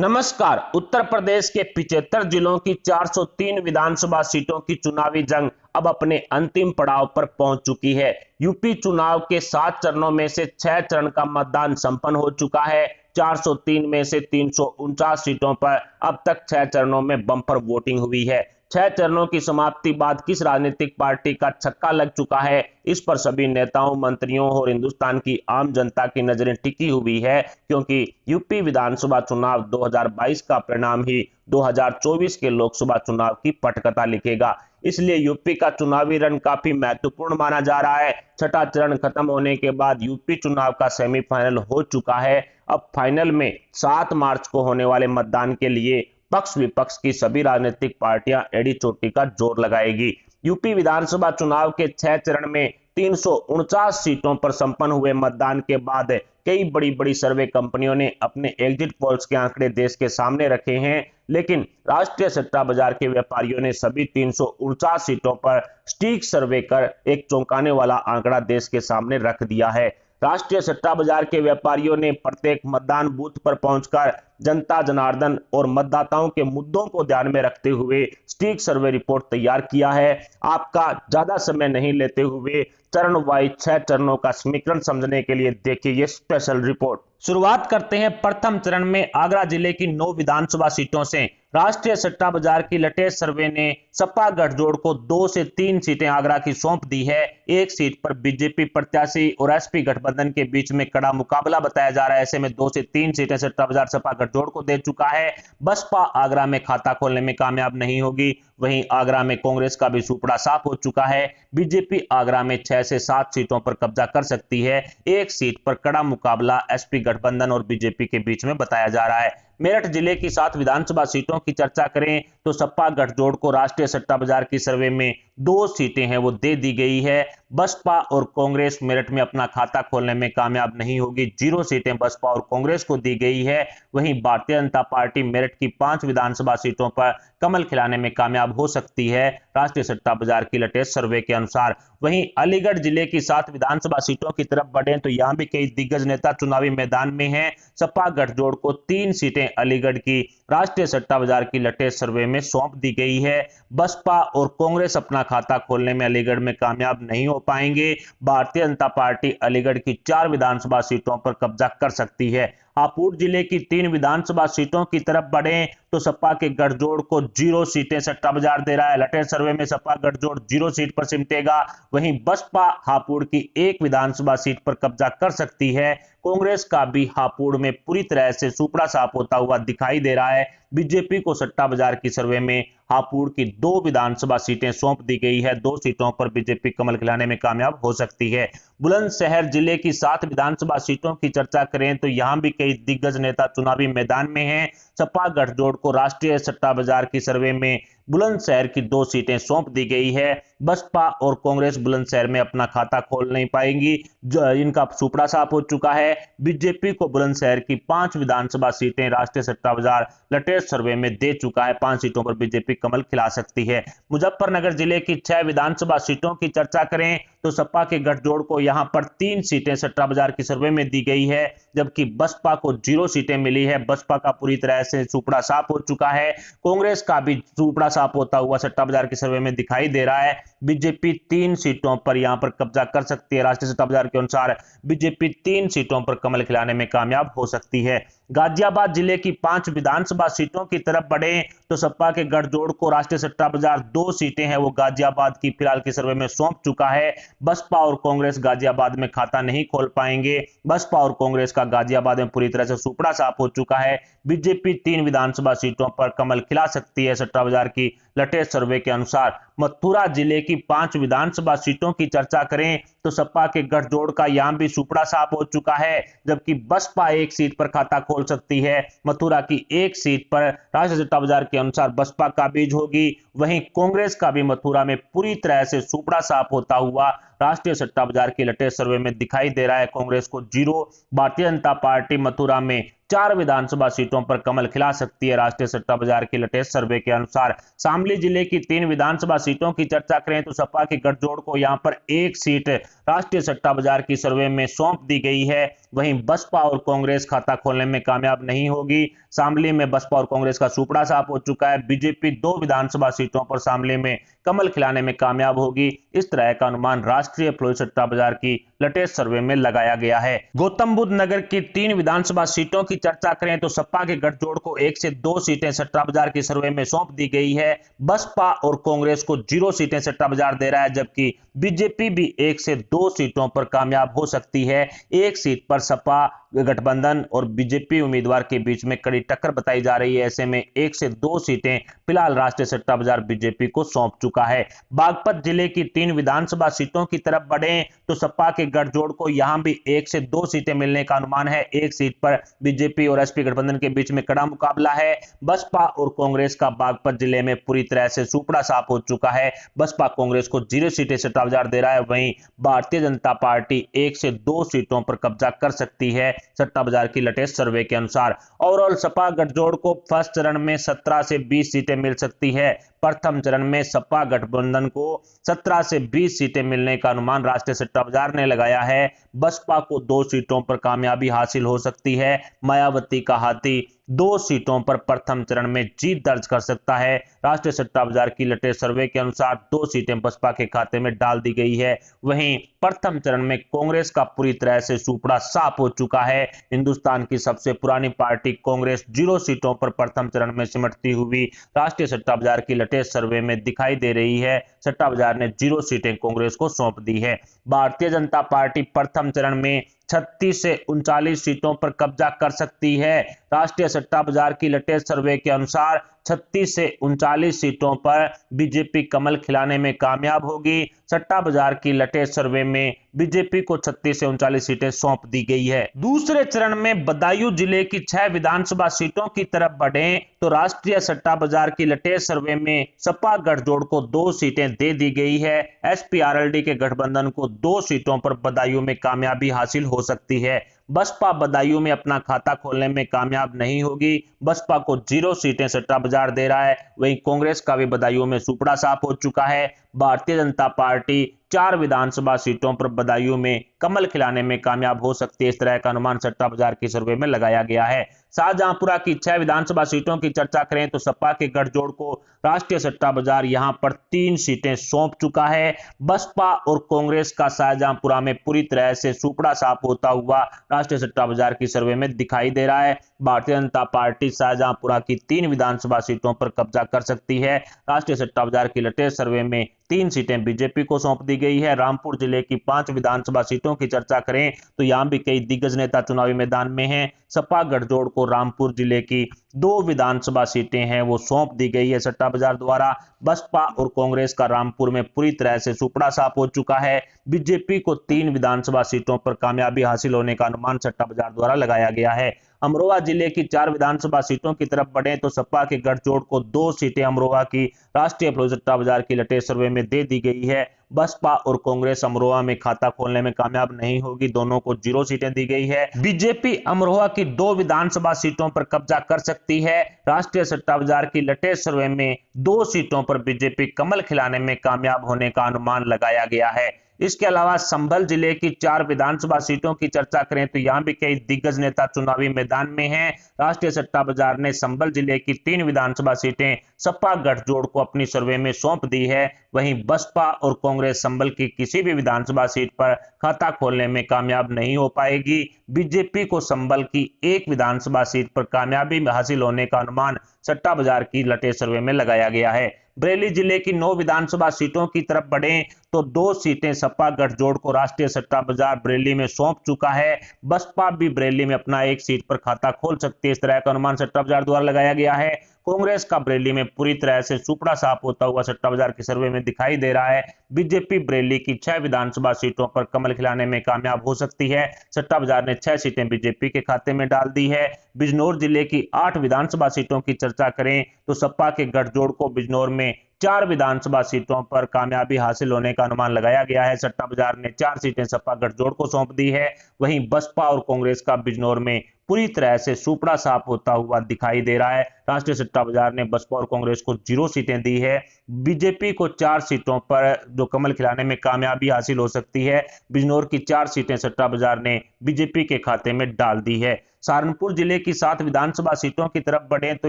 नमस्कार। उत्तर प्रदेश के 75 जिलों की 403 विधानसभा सीटों की चुनावी जंग अब अपने अंतिम पड़ाव पर पहुंच चुकी है। यूपी चुनाव के 7 चरणों में से 6 चरण का मतदान संपन्न हो चुका है। 403 में से 349 सीटों पर अब तक 6 चरणों में बम्पर वोटिंग हुई है। 6 चरणों की समाप्ति बाद किस राजनीतिक पार्टी का छक्का लग चुका है, इस पर सभी नेताओं, मंत्रियों और हिंदुस्तान की आम जनता की नजरें टिकी हुई है, क्योंकि यूपी विधानसभा चुनाव 2022 का परिणाम ही 2024 के लोकसभा चुनाव की पटकथा लिखेगा। इसलिए यूपी का चुनावी रण काफी महत्वपूर्ण माना जा रहा है। छठा चरण खत्म होने के बाद यूपी चुनाव का सेमीफाइनल हो चुका है। अब फाइनल में 7 मार्च को होने वाले मतदान के लिए पक्ष विपक्ष की सभी राजनीतिक पार्टियां एड़ी चोटी का जोर लगाएगी। यूपी विधानसभा चुनाव के 6 चरण में 349 सीटों पर संपन्न हुए मतदान के बाद कई बड़ी बड़ी सर्वे कंपनियों ने अपने एग्जिट पोल्स के आंकड़े देश के सामने रखे हैं, लेकिन राष्ट्रीय सट्टा बाजार के व्यापारियों ने सभी 349 सीटों पर सटीक सर्वे कर एक चौंकाने वाला आंकड़ा देश के सामने रख दिया है। राष्ट्रीय सट्टा बाजार के व्यापारियों ने प्रत्येक मतदान बूथ पर पहुंचकर जनता जनार्दन और मतदाताओं के मुद्दों को ध्यान में रखते हुए सटीक सर्वे रिपोर्ट तैयार किया है। आपका ज्यादा समय नहीं लेते हुए चरण वाइज 6 चरणों का समीकरण समझने के लिए देखिए ये स्पेशल रिपोर्ट। शुरुआत करते हैं प्रथम चरण में आगरा जिले की 9 विधानसभा सीटों से। राष्ट्रीय सट्टा बाजार की लेटेस्ट सर्वे ने सपा गठजोड़ को 2 से 3 सीटें आगरा की सौंप दी है। एक सीट पर बीजेपी प्रत्याशी और एसपी गठबंधन के बीच में कड़ा मुकाबला बताया जा रहा है। ऐसे में 2 से 3 सीटें सट्टा बाजार सपा गठजोड़ को दे चुका है। बसपा आगरा में खाता खोलने में कामयाब नहीं होगी। वहीं आगरा में कांग्रेस का भी सुपड़ा साफ हो चुका है। बीजेपी आगरा में 6 से 7 सीटों पर कब्जा कर सकती है। एक सीट पर कड़ा मुकाबला एसपी गठबंधन और बीजेपी के बीच में बताया जा रहा है। मेरठ जिले की 7 विधानसभा सीटों की चर्चा करें तो सपा गठजोड़ को राष्ट्रीय सट्टा बाजार की सर्वे में 2 सीटें हैं वो दे दी गई है। बसपा और कांग्रेस मेरठ में अपना खाता खोलने में कामयाब नहीं होगी। 0 सीटें बसपा और कांग्रेस को दी गई है। वहीं भारतीय जनता पार्टी मेरठ की 5 विधानसभा सीटों पर कमल खिलाने में कामयाब हो सकती है, राष्ट्रीय सट्टा बाजार की लेटेस्ट सर्वे के अनुसार। वहीं अलीगढ़ जिले की 7 विधानसभा सीटों की तरफ बढ़े तो यहां भी कई दिग्गज नेता चुनावी मैदान में हैं। सपा गठजोड़ को 3 सीटें अलीगढ़ की राष्ट्रीय सट्टा बाजार की लेटेस्ट सर्वे में सौंप दी गई है। बसपा और कांग्रेस अपना खाता खोलने में अलीगढ़ में कामयाब नहीं हो पाएंगे। भारतीय जनता पार्टी अलीगढ़ की 4 विधानसभा सीटों पर कब्जा कर सकती है। हापुड़ जिले की 3 विधानसभा सीटों की तरफ बढ़े तो सपा के गठजोड़ को 0 सीटें सट्टा बाजार दे रहा है। लेटेस्ट सर्वे में सपा गठजोड़ 0 सीट पर सिमटेगा। वहीं बसपा हापुड़ की 1 विधानसभा सीट पर कब्जा कर सकती है। कांग्रेस का भी हापुड़ में पूरी तरह से सुपड़ा साफ होता हुआ दिखाई दे रहा है। बीजेपी को सट्टा बाजार की सर्वे में हापुड़ की 2 विधानसभा सीटें सौंप दी गई है। 2 सीटों पर बीजेपी कमल खिलाने में कामयाब हो सकती है। बुलंदशहर जिले की 7 विधानसभा सीटों की चर्चा करें तो यहां भी कई दिग्गज नेता चुनावी मैदान में हैं। सपा गठजोड़ को राष्ट्रीय सट्टा बाजार की सर्वे में बुलंदशहर की 2 सीटें सौंप दी गई है। बसपा और कांग्रेस बुलंदशहर में अपना खाता खोल नहीं पाएंगी, इनका सुपड़ा साफ हो चुका है। बीजेपी को बुलंदशहर की 5 विधानसभा सीटें राष्ट्रीय सट्टा बाजार लेटेस्ट सर्वे में दे चुका है। 5 सीटों पर बीजेपी कमल खिला सकती है। मुजफ्फरनगर जिले की 6 विधानसभा सीटों की चर्चा करें तो सपा के गठजोड़ को यहां पर 3 सीटें सट्टा बाजार की सर्वे में दी गई है, जबकि बसपा को 0 सीटें मिली है। बसपा का पूरी तरह से सुपड़ा साफ हो चुका है। कांग्रेस का भी सुपड़ा साफ होता हुआ सट्टा बाजार की सर्वे में दिखाई दे रहा है। बीजेपी 3 सीटों पर यहां पर कब्जा कर सकती है। राष्ट्रीय सट्टा बाजार के अनुसार बीजेपी 3 सीटों पर कमल खिलाने में कामयाब हो सकती है। गाजियाबाद जिले की 5 विधानसभा सीटों की तरफ बढ़े तो सपा के गठजोड़ को राष्ट्रीय सट्टा बाजार 2 सीटें हैं वो गाजियाबाद की फिलहाल की सर्वे में सौंप चुका है। बसपा और कांग्रेस गाजियाबाद में खाता नहीं खोल पाएंगे। बसपा और कांग्रेस का गाजियाबाद में पूरी तरह से सुपड़ा साफ हो चुका है। बीजेपी 3 विधानसभा सीटों पर कमल खिला सकती है सट्टा बाजार की लेटेस्ट सर्वे के अनुसार। मथुरा जिले की 5 विधानसभा सीटों की चर्चा करें तो सपा के गठजोड़ का यहां भी सुपड़ा साफ हो चुका है, जबकि बसपा 1 सीट पर खाता खोल सकती है। मथुरा की 1 सीट पर राष्ट्रीय सट्टा बाजार के अनुसार बसपा काबिज होगी। वहीं कांग्रेस का भी मथुरा में पूरी तरह से सुपड़ा साफ होता हुआ राष्ट्रीय सट्टा बाजार की लेटेस्ट सर्वे में दिखाई दे रहा है। कांग्रेस को 0, भारतीय जनता पार्टी मथुरा में 4 विधानसभा सीटों पर कमल खिला सकती है। राष्ट्रीय सट्टा बाजार की लेटेस्ट सर्वे के अनुसार शामली जिले की 3 विधानसभा सीटों की चर्चा करें तो सपा के गठजोड़ को यहां पर एक सीट राष्ट्रीय सट्टा बाजार की सर्वे में सौंप दी गई है। वहीं बसपा और कांग्रेस खाता खोलने में कामयाब नहीं होगी। शामली में बसपा और कांग्रेस का सुपड़ा साफ हो चुका है। बीजेपी 2 विधानसभा सीटों पर शामली में कमल खिलाने में कामयाब होगी। इस तरह का अनुमान राष्ट्रीय फ्लोर सट्टा बाजार की लेटेस्ट सर्वे में लगाया गया है। गौतम बुद्ध नगर की 3 विधानसभा सीटों की चर्चा करें तो सपा के गठजोड़ को 1 से 2 सीटें सट्टा बाजार की सर्वे में सौंप दी गई है। बसपा और कांग्रेस को 0 सीटें सट्टा बाजार दे रहा है, जबकि बीजेपी भी 1 से 2 सीटों पर कामयाब हो सकती है। 1 सीट पर सपा गठबंधन और बीजेपी उम्मीदवार के बीच में कड़ी टक्कर बताई जा रही है। ऐसे में 1 से 2 सीटें फिलहाल राष्ट्रीय सट्टा बाजार बीजेपी को सौंप चुका है। बागपत जिले की 3 विधानसभा सीटों की तरफ बढ़े तो सपा के गठजोड़ को यहां भी 1 से 2 सीटें मिलने का अनुमान है। 1 सीट पर बीजेपी और एसपी गठबंधन के बीच में कड़ा मुकाबला है। बसपा और कांग्रेस का बागपत जिले में पूरी तरह से सुपड़ा साफ हो चुका है। बसपा कांग्रेस को 0 सीटें सट्टा बाजार दे रहा है। वहीं भारतीय जनता पार्टी 1 से 2 सीटों पर कब्जा कर सकती है सट्टा बाजार की लेटेस्ट सर्वे के अनुसार। ओवरऑल सपा गठजोड़ को फर्स्ट चरण में 17 से 20 सीटें मिल सकती है। प्रथम चरण में सपा गठबंधन को 17 से 20 सीटें मिलने का अनुमान राष्ट्रीय सट्टा बाजार ने लगाया है। बसपा को 2 सीटों पर कामयाबी हासिल हो सकती है। मायावती का हाथी 2 सीटों पर प्रथम चरण में जीत दर्ज कर सकता है। राष्ट्रीय सट्टा बाजार की लेटेस्ट सर्वे के अनुसार 2 सीटें बसपा के खाते में डाल दी गई है। वहीं प्रथम चरण में कांग्रेस का पूरी तरह से सुपड़ा साफ हो चुका है। हिंदुस्तान की सबसे पुरानी पार्टी कांग्रेस 0 सीटों पर प्रथम चरण में सिमटती हुई राष्ट्रीय सट्टा बाजार की लेटेस्ट सर्वे में दिखाई दे रही है। सट्टा बाजार ने 0 सीटें कांग्रेस को सौंप दी है। भारतीय जनता पार्टी प्रथम चरण में 36 से 39 सीटों पर कब्जा कर सकती है। राष्ट्रीय सट्टा बाजार की लेटेस्ट सर्वे के अनुसार 36 से 39 सीटों पर बीजेपी कमल खिलाने में कामयाब होगी। सट्टा बाजार की लेटेस्ट सर्वे में बीजेपी को 36 से 39 सीटें सौंप दी गई है। दूसरे चरण में बदायूं जिले की 6 विधानसभा सीटों की तरफ बढ़ें तो राष्ट्रीय सट्टा बाजार की लेटेस्ट सर्वे में सपा गठजोड़ को 2 सीटें दे दी गई है। एसपी आरएलडी के गठबंधन को 2 सीटों पर बदायूं में कामयाबी हासिल हो सकती है। बसपा बदायूं में अपना खाता खोलने में कामयाब नहीं होगी। बसपा को 0 सीटें सट्टा बाजार दे रहा है। वहीं कांग्रेस का भी बदायूं में सुपड़ा साफ हो चुका है। भारतीय जनता पार्टी 4 विधानसभा सीटों पर बदायूं में कमल खिलाने में कामयाब हो सकती है। इस तरह का अनुमान सट्टा बाजार की सर्वे में लगाया गया है। शाहजहांपुरा की 6 विधानसभा सीटों की चर्चा करें तो सपा के गठजोड़ को राष्ट्रीय सट्टा बाजार यहां पर 3 सीटें सौंप चुका है। बसपा और कांग्रेस का शाहजहांपुरा में पूरी तरह से सुपड़ा साफ होता हुआ राष्ट्रीय सट्टा बाजार की सर्वे में दिखाई दे रहा है। भारतीय जनता पार्टी शाहजहांपुरा की 3 विधानसभा सीटों पर कब्जा कर सकती है। राष्ट्रीय सट्टा बाजार की लेटेस्ट सर्वे में 3 सीटें बीजेपी को सौंप दी गई है। रामपुर जिले की 5 विधानसभा सीटों की चर्चा करें तो यहां भी कई दिग्गज नेता चुनावी मैदान में हैं। सपा गठजोड़ को रामपुर जिले की 2 विधानसभा सीटें हैं वो सौंप दी गई है सट्टा बाजार द्वारा। बसपा और कांग्रेस का रामपुर में पूरी तरह से सुपड़ा साफ हो चुका है। बीजेपी को 3 विधानसभा सीटों पर कामयाबी हासिल होने का अनुमान सट्टा बाजार द्वारा लगाया गया है। अमरोहा जिले की 4 विधानसभा सीटों की तरफ बढ़े तो सपा के गठजोड़ को 2 सीटें अमरोहा की राष्ट्रीय फ्लोर सट्टा बाजार की लेटेस्ट सर्वे में दे दी गई है। बसपा और कांग्रेस अमरोहा में खाता खोलने में कामयाब नहीं होगी। दोनों को 0 सीटें दी गई है। बीजेपी अमरोहा की 2 विधानसभा सीटों पर कब्जा कर सकती है। राष्ट्रीय सट्टा बाजार की लेटेस्ट सर्वे में 2 सीटों पर बीजेपी कमल खिलाने में कामयाब होने का अनुमान लगाया गया है। इसके अलावा संभल जिले की 4 विधानसभा सीटों की चर्चा करें तो यहां भी कई दिग्गज नेता चुनावी मैदान में हैं। राष्ट्रीय सट्टा बाजार ने संभल जिले की 3 विधानसभा सीटें सपा गठजोड़ को अपनी सर्वे में सौंप दी है। वहीं बसपा और कांग्रेस संभल की किसी भी विधानसभा सीट पर खाता खोलने में कामयाब नहीं हो पाएगी। बीजेपी को संभल की 1 विधानसभा सीट पर कामयाबी हासिल होने का अनुमान सट्टा बाजार की लेटेस्ट सर्वे में लगाया गया है। बरेली जिले की 9 विधानसभा सीटों की तरफ बढ़ें तो 2 सीटें सपा गठजोड़ को राष्ट्रीय सट्टा बाजार बरेली में सौंप चुका है। बसपा भी बरेली में अपना 1 सीट पर खाता खोल सकती है। इस तरह का अनुमान सट्टा बाजार द्वारा लगाया गया है। कांग्रेस का बरेली में पूरी तरह से सुपड़ा साफ होता हुआ सट्टा बाजार की सर्वे में दिखाई दे रहा है। बीजेपी बरेली की 6 विधानसभा सीटों पर कमल खिलाने में कामयाब हो सकती है। सट्टा बाजार ने 6 सीटें बीजेपी के खाते में डाल दी है। बिजनौर जिले की 8 विधानसभा सीटों की चर्चा करें तो सपा के गठजोड़ को बिजनौर में 4 विधानसभा सीटों पर कामयाबी हासिल होने का अनुमान लगाया गया है। सट्टा बाजार ने 4 सीटें सपा गठजोड़ को सौंप दी है। वहीं बसपा और कांग्रेस का बिजनौर में पूरी तरह से सुपड़ा साफ होता हुआ दिखाई दे रहा है। राष्ट्रीय सट्टा बाजार ने बसपा और कांग्रेस को 0 सीटें दी है। बीजेपी को 4 सीटों पर जो कमल खिलाने में कामयाबी हासिल हो सकती है। बिजनौर की 4 सीटें सट्टा बाजार ने बीजेपी के खाते में डाल दी है। सहारनपुर जिले की 7 विधानसभा सीटों की तरफ बढ़े तो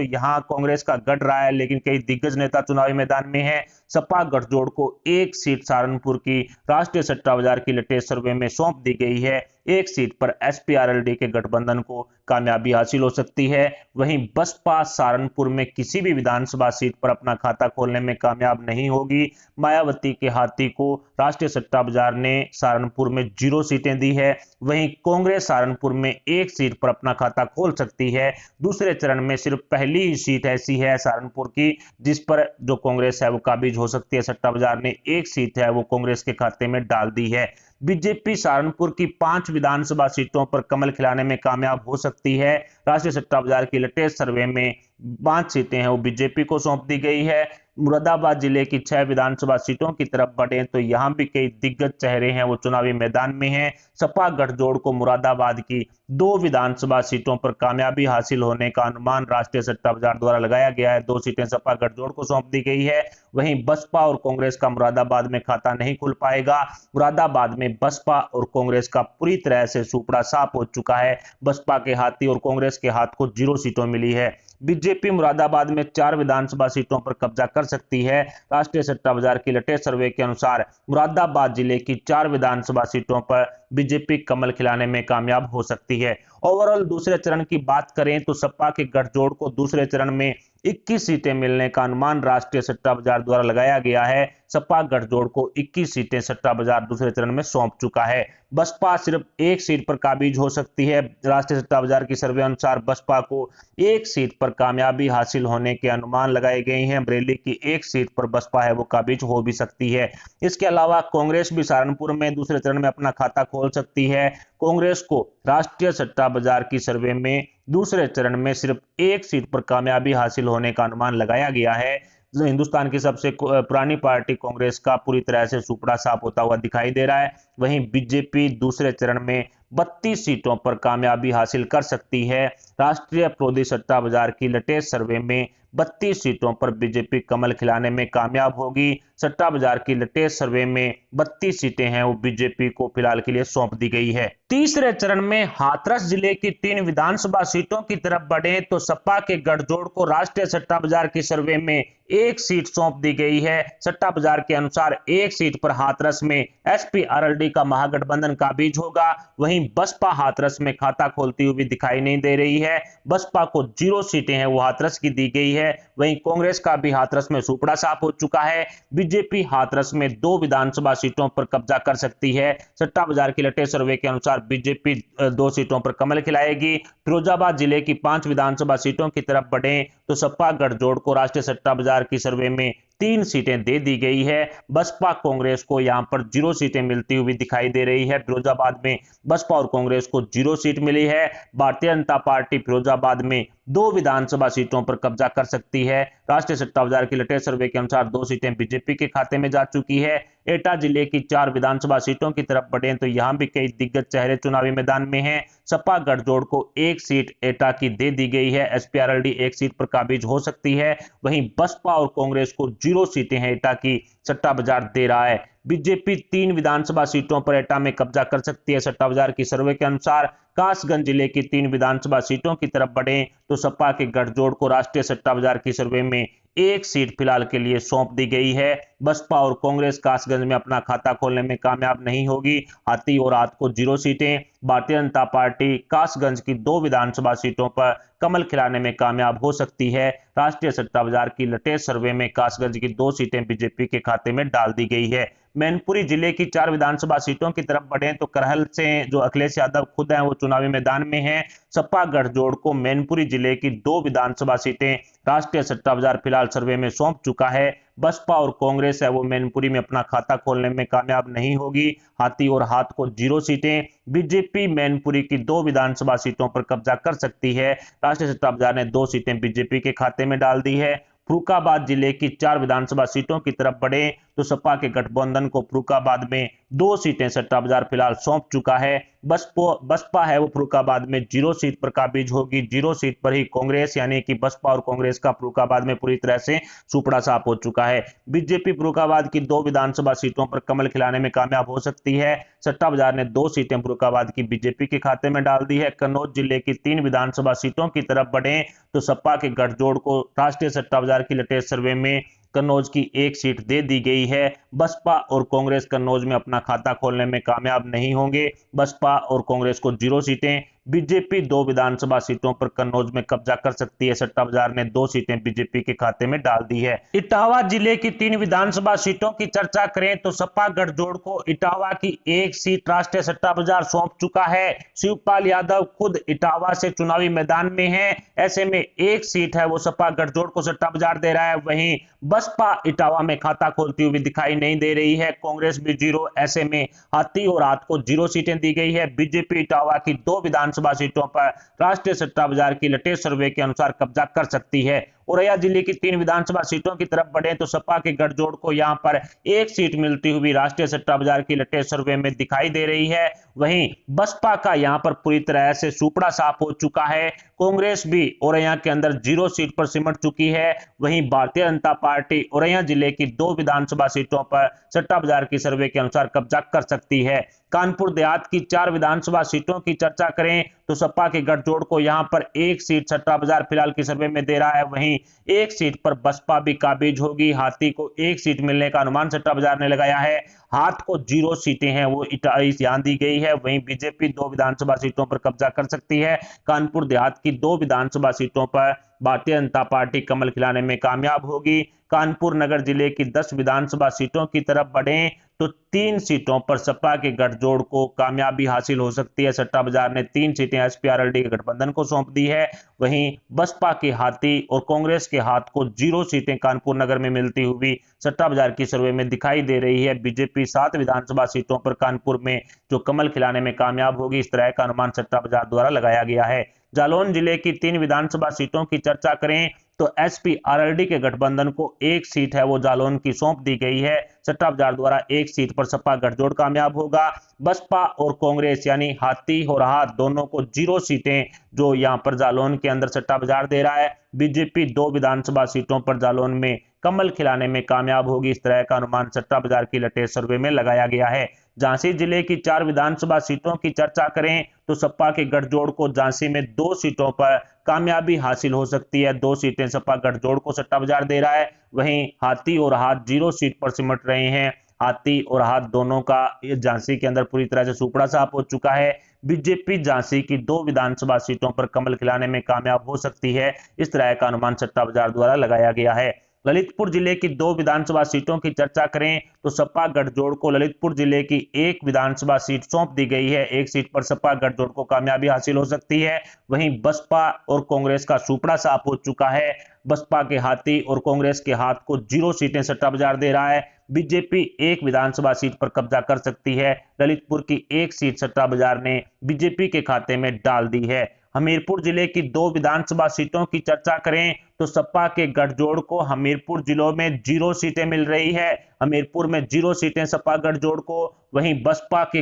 यहां कांग्रेस का गढ़ रहा है, लेकिन कई दिग्गज नेता चुनावी मैदान में हैं। सपा गठजोड़ को 1 सीट सहारनपुर की राष्ट्रीय सट्टा बाजार की लेटेस्ट सर्वे में सौंप दी गई है। 1 सीट पर एसपी-आरएलडी के गठबंधन को कामयाबी हासिल हो सकती है। वहीं बसपा सहारनपुर में किसी भी विधानसभा सीट पर अपना खाता खोलने में कामयाब नहीं होगी। मायावती के हाथी को राष्ट्रीय सट्टा बाजार ने सहारनपुर में 0 सीटें दी है। वहीं कांग्रेस सहारनपुर में 1 सीट पर अपना खाता खोल सकती है। दूसरे चरण में सिर्फ पहली ही सीट ऐसी है सहारनपुर की जिस पर जो कांग्रेस है वो काबिज हो सकती है। सट्टा बाजार ने 1 सीट है वो कांग्रेस के खाते में डाल दी है। बीजेपी सहारनपुर की 5 विधानसभा सीटों पर कमल खिलाने में कामयाब हो सकती है। राष्ट्रीय सट्टा बाजार की लेटेस्ट सर्वे में 5 सीटें हैं वो बीजेपी को सौंप दी गई है। मुरादाबाद जिले की 6 विधानसभा सीटों की तरफ बढ़े तो यहां भी कई दिग्गज चेहरे हैं वो चुनावी मैदान में हैं। सपा गठजोड़ को मुरादाबाद की 2 विधानसभा सीटों पर कामयाबी हासिल होने का अनुमान राष्ट्रीय सट्टा बाजार द्वारा लगाया गया है। 2 सीटें सपा गठजोड़ को सौंप दी गई है। वहीं बसपा और कांग्रेस का मुरादाबाद में खाता नहीं खुल पाएगा। मुरादाबाद में बसपा और कांग्रेस का पूरी तरह से सुपड़ा साफ हो चुका है। बसपा के हाथी और कांग्रेस के हाथ को 0 सीटों मिली है। बीजेपी मुरादाबाद में 4 विधानसभा सीटों पर कब्जा कर सकती है। राष्ट्रीय सट्टा बाजार की लेटेस्ट सर्वे के अनुसार मुरादाबाद जिले की 4 विधानसभा सीटों पर बीजेपी कमल खिलाने में कामयाब हो सकती है। ओवरऑल दूसरे चरण की बात करें तो सपा के गठजोड़ को दूसरे चरण में 21 सीटें मिलने का अनुमान राष्ट्रीय सट्टा बाजार द्वारा लगाया गया है। सपा गठजोड़ को 21 सीटें सट्टा बाजार दूसरे चरण में सौंप चुका है। बसपा सिर्फ 1 सीट पर काबिज हो सकती है। राष्ट्रीय सट्टा बाजार की सर्वे अनुसार बसपा को 1 सीट पर कामयाबी हासिल होने के अनुमान लगाए गए हैं। बरेली की 1 सीट पर बसपा है वो काबिज हो भी सकती है। इसके अलावा कांग्रेस भी सहारनपुर में दूसरे चरण में अपना खाता खोल सकती है। कांग्रेस को राष्ट्रीय सट्टा बाजार की सर्वे में दूसरे चरण में सिर्फ 1 सीट पर कामयाबी हासिल होने का अनुमान लगाया गया है। हिंदुस्तान की सबसे पुरानी पार्टी कांग्रेस का पूरी तरह से सुपड़ा साफ होता हुआ दिखाई दे रहा है। वहीं बीजेपी दूसरे चरण में 32 सीटों पर कामयाबी हासिल कर सकती है। राष्ट्रीय प्रोदी सट्टा बाजार की लेटेस्ट सर्वे में 32 सीटों पर बीजेपी कमल खिलाने में कामयाब होगी। सट्टा बाजार की लेटेस्ट सर्वे में 32 सीटें हैं वो बीजेपी को फिलहाल के लिए सौंप दी गई है। तीसरे चरण में हाथरस जिले की 3 विधानसभा सीटों की तरफ बढ़े तो सपा के गठजोड़ को राष्ट्रीय सट्टा बाजार की सर्वे में 1 सीट सौंप दी गई है। सट्टा बाजार के अनुसार 1 सीट पर हाथरस में एसपी-आरएलडी का महागठबंधन काबिज होगा। वहीं बसपा हाथरस में खाता खोलती हुई दिखाई नहीं दे रही है। बसपा को 0 सीटें हैं वो हाथरस की दी गई है। वहीं कांग्रेस का भी हाथरस में सुपड़ा साफ हो चुका है। बीजेपी हाथरस में 2 विधानसभा सीटों पर कब्जा कर सकती है। सट्टा बाजार की लेटेस्ट सर्वे के अनुसार बीजेपी 2 सीटों पर कमल खिलाएगी। फिरोजाबाद जिले की 5 विधानसभा सीटों की तरफ बढ़े तो सपा गठजोड़ को राष्ट्रीय सट्टा बाजार की सर्वे में 3 सीटें दे दी गई है। बसपा कांग्रेस को यहां पर 0 सीटें मिलती हुई दिखाई दे रही है। फिरोजाबाद में बसपा और कांग्रेस को 0 सीट मिली है। भारतीय जनता पार्टी फिरोजाबाद में 2 विधानसभा सीटों पर कब्जा कर सकती है। राष्ट्रीय सट्टा बाजार की लेटेस्ट सर्वे के अनुसार 2 सीटें बीजेपी के खाते में जा चुकी है। एटा जिले की 4 विधानसभा सीटों की तरफ बढ़े तो यहां भी कई दिग्गज चेहरे चुनावी मैदान में हैं। सपा गठजोड़ को 1 सीट एटा की दे दी गई है। एसपी-आरएलडी 1 सीट पर काबिज हो सकती है। वहीं बसपा और कांग्रेस को 0 सीटें हैं एटा की सट्टा बाजार दे रहा है। बीजेपी 3 विधानसभा सीटों पर एटा में कब्जा कर सकती है। सट्टा बाजार की सर्वे के अनुसार कासगंज जिले की 3 विधानसभा सीटों की तरफ बढ़े तो सपा के गठजोड़ को राष्ट्रीय सट्टा बाजार की सर्वे में 1 सीट फिलहाल के लिए सौंप दी गई है। बसपा और कांग्रेस कासगंज में अपना खाता खोलने में कामयाब नहीं होगी। हाथी और हाथ को 0 सीटें। भारतीय जनता पार्टी कासगंज की 2 विधानसभा सीटों पर कमल खिलाने में कामयाब हो सकती है। राष्ट्रीय सट्टा बाजार की लेटेस्ट सर्वे में कासगंज की 2 सीटें बीजेपी के खाते में डाल दी गई है। मैनपुरी जिले की 4 विधानसभा सीटों की तरफ बढ़े तो करहल से जो अखिलेश यादव खुद हैं वो चुनावी मैदान में हैं। सपा गठजोड़ को मैनपुरी जिले की 2 विधानसभा सीटें राष्ट्रीय सट्टा बाजार फिलहाल सर्वे में सौंप चुका है। बसपा और कांग्रेस है वो मैनपुरी में अपना खाता खोलने में कामयाब नहीं होगी। हाथी और हाथ को 0 सीटें। बीजेपी मैनपुरी की 2 विधानसभा सीटों पर कब्जा कर सकती है। राष्ट्रीय सट्टा बाजार ने 2 सीटें बीजेपी के खाते में डाल दी है। फरुखाबाद जिले की 4 विधानसभा सीटों की तरफ बढ़े तो सपा के गठबंधन को फर्रुखाबाद में 2 सीटें सट्टा बाजार फिलहाल सौंप चुका है। बसपा है वो फर्रुखाबाद में 0 सीट पर काबिज होगी। 0 सीट पर ही कांग्रेस, यानी कि बसपा और कांग्रेस का फर्रुखाबाद में पूरी तरह से सुपड़ा साफ हो चुका है। बीजेपी फर्रुखाबाद की 2 विधानसभा सीटों पर कमल खिलाने में कामयाब हो सकती है। सट्टा बाजार ने 2 सीटें फर्रुखाबाद की बीजेपी के खाते में डाल दी है। कन्नौज जिले की 3 विधानसभा सीटों की तरफ बढ़े तो सपा के गठजोड़ को राष्ट्रीय सट्टा बाजार की लेटेस्ट सर्वे में कन्नौज की 1 सीट दे दी गई है। बसपा और कांग्रेस कन्नौज में अपना खाता खोलने में कामयाब नहीं होंगे। बसपा और कांग्रेस को 0 सीटें, बीजेपी 2 विधानसभा सीटों पर कन्नौज में कब्जा कर सकती है। सट्टा बाजार ने 2 सीटें बीजेपी के खाते में डाल दी है। इटावा जिले की 3 विधानसभा सीटों की चर्चा करें तो सपा गठजोड़ को इटावा की 1 सीट राष्ट्रीय सट्टा बाजार सौंप चुका है। शिवपाल यादव खुद इटावा से चुनावी मैदान में है, ऐसे में 1 सीट है वो सपा गठजोड़ को सट्टा बाजार दे रहा है। वहीं बसपा इटावा में खाता खोलती हुई दिखाई नहीं दे रही है। कांग्रेस भी 0, ऐसे में हाथी और हाथ को 0 सीटें दी गई है। बीजेपी इटावा की 2 विधानसभा सीटों पर राष्ट्रीय सट्टा बाजार की लेटेस्ट सर्वे के अनुसार कब्जा कर सकती है। औरैया जिले की 3 विधानसभा सीटों की तरफ बढ़े तो सपा के गठजोड़ को यहां पर 1 सीट मिलती हुई राष्ट्रीय सट्टा बाजार की लेटेस्ट सर्वे में दिखाई दे रही है। वहीं बसपा का यहां पर पूरी तरह से सुपड़ा साफ हो चुका है। कांग्रेस भी औरैया के अंदर 0 सीट पर सिमट चुकी है। वहीं भारतीय जनता पार्टी औरैया जिले की 2 विधानसभा सीटों पर सट्टा बाजार की सर्वे के अनुसार कब्जा कर सकती है। कानपुर देहात की 4 विधानसभा सीटों की चर्चा करें तो सपा के गठजोड़ को यहां पर 1 सीट सट्टा बाजार फिलहाल की सर्वे में दे रहा है। वहीं 1 सीट पर बसपा भी काबिज होगी। हाथी को 1 सीट मिलने का अनुमान सट्टा बाजार ने लगाया है। हाथ को 0 सीटें हैं वो यहां दी गई है। वहीं बीजेपी 2 विधानसभा सीटों पर कब्जा कर सकती है। कानपुर देहात की 2 विधानसभा सीटों पर भारतीय जनता पार्टी कमल खिलाने में कामयाब होगी। कानपुर नगर जिले की 10 विधानसभा सीटों की तरफ बढ़ें तो 3 सीटों पर सपा के गठजोड़ को कामयाबी हासिल हो सकती है। सट्टा बाजार ने 3 सीटें एसपी-आरएलडी के गठबंधन को सौंप दी है। वहीं बसपा के हाथी और कांग्रेस के हाथ को 0 सीटें कानपुर नगर में मिलती हुई सट्टा बाजार की सर्वे में दिखाई दे रही है। बीजेपी 7 विधानसभा सीटों पर कानपुर में जो कमल खिलाने में कामयाब होगी, इस तरह का अनुमान सट्टा बाजार द्वारा लगाया गया है। जालौन जिले की 3 विधानसभा सीटों की चर्चा करें तो एसपी-आरएलडी के गठबंधन को 1 सीट है वो जालौन की सौंप दी गई है। सट्टा बाजार द्वारा 1 सीट पर सपा गठजोड़ कामयाब होगा। बसपा और कांग्रेस यानी हाथी और हाथ दोनों को 0 सीटें जो यहां पर जालौन के अंदर सट्टा बाजार दे रहा है। बीजेपी 2 विधानसभा सीटों पर जालौन में कमल खिलाने में कामयाब होगी, इस तरह का अनुमान सट्टा बाजार की लेटेस्ट सर्वे में लगाया गया है। झांसी जिले की 4 विधानसभा सीटों की चर्चा करें तो सपा के गठजोड़ को झांसी में 2 सीटों पर कामयाबी हासिल हो सकती है। 2 सीटें सपा गठजोड़ को सट्टा बाजार दे रहा है। वहीं हाथी और हाथ 0 सीट पर सिमट रहे हैं। हाथी और हाथ दोनों का झांसी के अंदर पूरी तरह से सुपड़ा साफ हो चुका है। बीजेपी झांसी की 2 विधानसभा सीटों पर कमल खिलाने में कामयाब हो सकती है, इस तरह का अनुमान सट्टा बाजार द्वारा लगाया गया है। ललितपुर जिले की 2 विधानसभा सीटों की चर्चा करें तो सपा गठजोड़ को ललितपुर जिले की 1 विधानसभा सीट सौंप दी गई है। 1 सीट पर सपा गठजोड़ को कामयाबी हासिल हो सकती है। वहीं बसपा और कांग्रेस का सुपड़ा साफ हो चुका है। बसपा के हाथी और कांग्रेस के हाथ को 0 सीटें सट्टा बाजार दे रहा है। बीजेपी 1 विधानसभा सीट पर कब्जा कर सकती है। ललितपुर की 1 सीट सट्टा बाजार ने बीजेपी के खाते में डाल दी है। हमीरपुर जिले की 2 विधानसभा सीटों की चर्चा करें तो सपा के गठजोड़ को हमीरपुर जिलों में 0 सीटें मिल रही है। हमीरपुर में 0 सीटें सपा गठजोड़ को। वहीं बसपा के